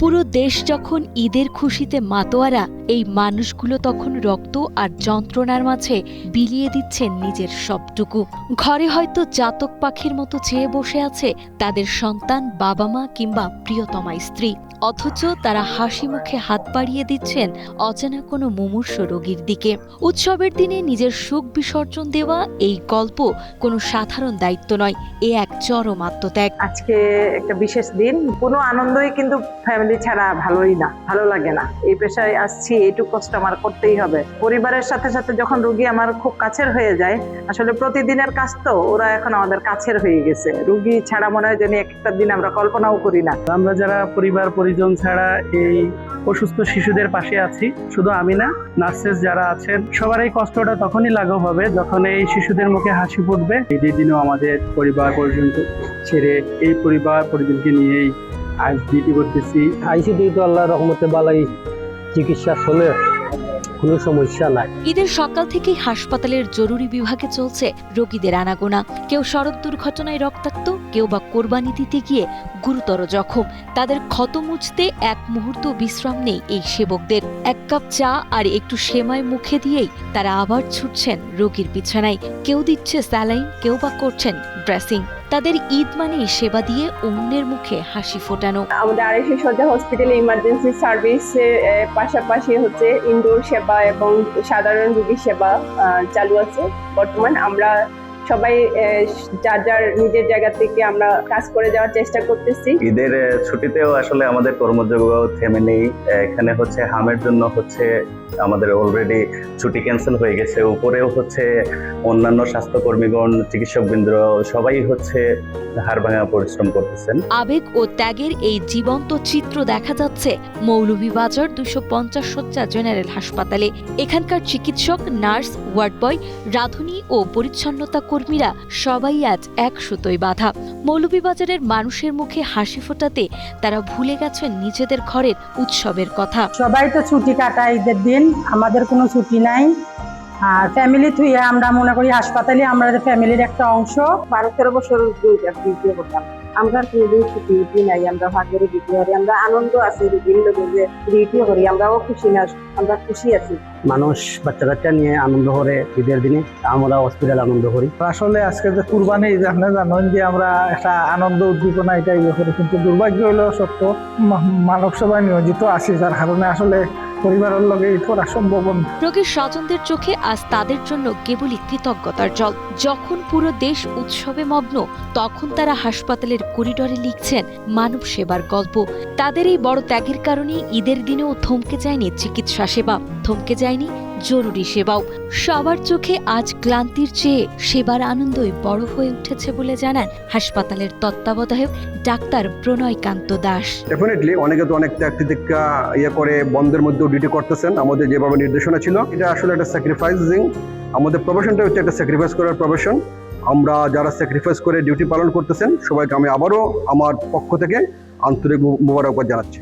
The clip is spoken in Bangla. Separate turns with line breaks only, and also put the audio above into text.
পুরো দেশ যখন ঈদের খুশিতে মাতোয়ারা, এই মানুষগুলো তখন রক্ত আর যন্ত্রণার মাঝে বিলিয়ে দিচ্ছেন নিজের সবটুকু। ঘরে হয়তো জাতক পাখির মতো চেয়ে বসে আছে তাদের সন্তান, বাবা মা কিংবা প্রিয়তমা স্ত্রী, অথচ তারা হাসি মুখে হাত বাড়িয়ে দিচ্ছেন অজানা কোনো মুমূর্ষ রোগীর দিকে। উৎসবের দিনে নিজের সুখ বিসর্জন দেওয়া এই গল্প কোনো সাধারণ দায়িত্ব নয়, এ এক চরম আত্মত্যাগ।
আজকে একটা বিশেষ দিন, কোনো আনন্দই কিন্তু ফ্যামিলি ছাড়া ভালোই না, ভালো লাগে না। এই পেশায় আসছি, এইটুকু কষ্ট আমার করতেই হবে। পরিবারের সাথে সাথে যখন রোগী আমার খুব কাছের হয়ে যায়, আসলে প্রতিদিনের কাজ তো, ওরা এখন আমাদের কাছের হয়ে গেছে। রোগী ছাড়া মনে হয় যেন একটা দিন আমরা কল্পনাও করি না।
আমরা যারা পরিবার পরিজন ছাড়া এই অসুস্থ শিশুদের পাশে আছি, শুধু আমি না, নার্সেস যারা আছেন, সবার এই কষ্টটা তখনই লাঘব হবে যখন এই শিশুদের মুখে হাসি ফুটবে। ঈদের দিনেও আমাদের পরিবার পরিজন ছেড়ে এই পরিবার পরিজনকে নিয়েই আজ ডিউটি করতেছি।
আইসিডি তো আল্লাহর রহমতে বালাই চিকিৎসা চলে, কোনো সমস্যা নাই।
ঈদের সকাল থেকেই হাসপাতালের জরুরি বিভাগে চলছে রোগীদের আনাগোনা। কেউ সড়ক দুর্ঘটনায় রক্তাক্ত, কেউ বা কোরবানি দিতে গিয়ে গুরুতর জখম। তাদের ক্ষত মুছতে এক মুহূর্ত বিশ্রাম নেই এই সেবকদের। এক কাপ চা আর একটু সেমাই মুখে দিয়েই তারা আবার ছুটছেন রোগীর বিছানায়। কেউ দিচ্ছে স্যালাইন, কেউ বা করছেন ড্রেসিং। তাদের ঈদ মানে সেবা দিয়ে অন্যের মুখে হাসি ফোটানো।
আমাদের আড়াইশো সজ্জা হসপিটালে ইমার্জেন্সি সার্ভিসের পাশাপাশি হচ্ছে ইনডোর সেবা এবং সাধারণ রোগী সেবা চালু আছে। বর্তমান আমরা সবাই যার যার নিজের জায়গা থেকে আমরা কাজ করে যাওয়ার চেষ্টা করতেছি।
ঈদের ছুটিতেও আসলে আমাদের কর্মযোগ্য থেমে নেই। এখানে হচ্ছে হামের জন্য হচ্ছে আমাদের অলরেডি ছুটি ক্যান্সেল হয়ে গেছে। উপরেও হচ্ছে অন্যান্য স্বাস্থ্যকর্মীগণ, চিকিৎসকবৃন্দ সবাই হচ্ছে হাড়ভাঙা পরিশ্রম করতেছেন।
আবেগ ও ত্যাগের এই জীবন্ত চিত্র দেখা যাচ্ছে মৌলভীবাজার 250 শয্যা জেনারেল হাসপাতালে। এখানকার চিকিৎসক, নার্স, ওয়ার্ড বয়, রাঁধুনি ও পরিচ্ছন্নতা কর্মীরা সবাই আজ এক সুতোয় বাঁধা। মৌলভীবাজারের মানুষের মুখে হাসি ফোটাতে তারা ভুলে গেছেন নিজেদের ঘরের উৎসবের কথা।
সবাই তো ছুটি কাটায় ঈদের দিন, আমাদের কোনো ছুটি নাই। আর ফ্যামিলি থুয়ে আমরা মনে করি হাসপাতালে আমরা ফ্যামিলির একটা অংশ।
12-13 বছর ডিউটি করতাম, আমরা কোনোদিন ছুটি নাই। আমরা ভাগের ডিউটি করি, আমরা আনন্দ আছি রোগীর লোকে যে ডিউটি করি, আমরাও খুশি না, আমরা খুশি আছি।
মানুষ বাচ্চা কাচ্চা নিয়ে আনন্দ করে ঈদের দিনে, আমরা হসপিটাল আনন্দ করি।
আসলে আজকে যে কুরবানি, আপনারা জানেন যে আমরা একটা আনন্দ উদ্দীপনা এটা ইয়ে করি, কিন্তু দুর্ভাগ্য হলেও সত্য মানব সেবায় নিয়োজিত আছি, যার কারণে আসলে পরিবারের লগে এই করা সম্ভব না।
রোগীর স্বজনদের চোখে আজ তাদের জন্য কেবলই কৃতজ্ঞতার জল। যখন পুরো দেশ উৎসবে মগ্ন, তখন তারা হাসপাতালের করিডোরে লিখছেন মানব সেবার গল্প। তাদের এই বড় ত্যাগের কারণে ঈদের দিনেও থমকে যায়নি চিকিৎসা সেবা, থমকে যায়নি জরুরি সেবাও। সবার চোখে আজ ক্লান্তির চেয়ে সেবার আনন্দই বড় হয়ে উঠেছে বলে জানান হাসপাতালের তত্ত্বাবধায়ক ডাক্তার প্রণয়কান্ত দাস।
ডেফিনেটলি অনেকে তো অনেক ত্যাগ তিতিক্ষা ইয়ে করে বন্ধের মধ্যেও ডিউটি করতেছেন। আমাদের যেভাবে নির্দেশনা ছিল, এটা আসলে একটা স্যাক্রিফাইসিং, আমাদের প্রফেশনটা হচ্ছে একটা স্যাক্রিফাইস করার প্রফেশন। আমরা যারা স্যাক্রিফাইস করে ডিউটি পালন করতেছেন, সবাইকে আমি আবারও আমার পক্ষ থেকে আন্তরিক মোবারকবাদ জানাচ্ছি।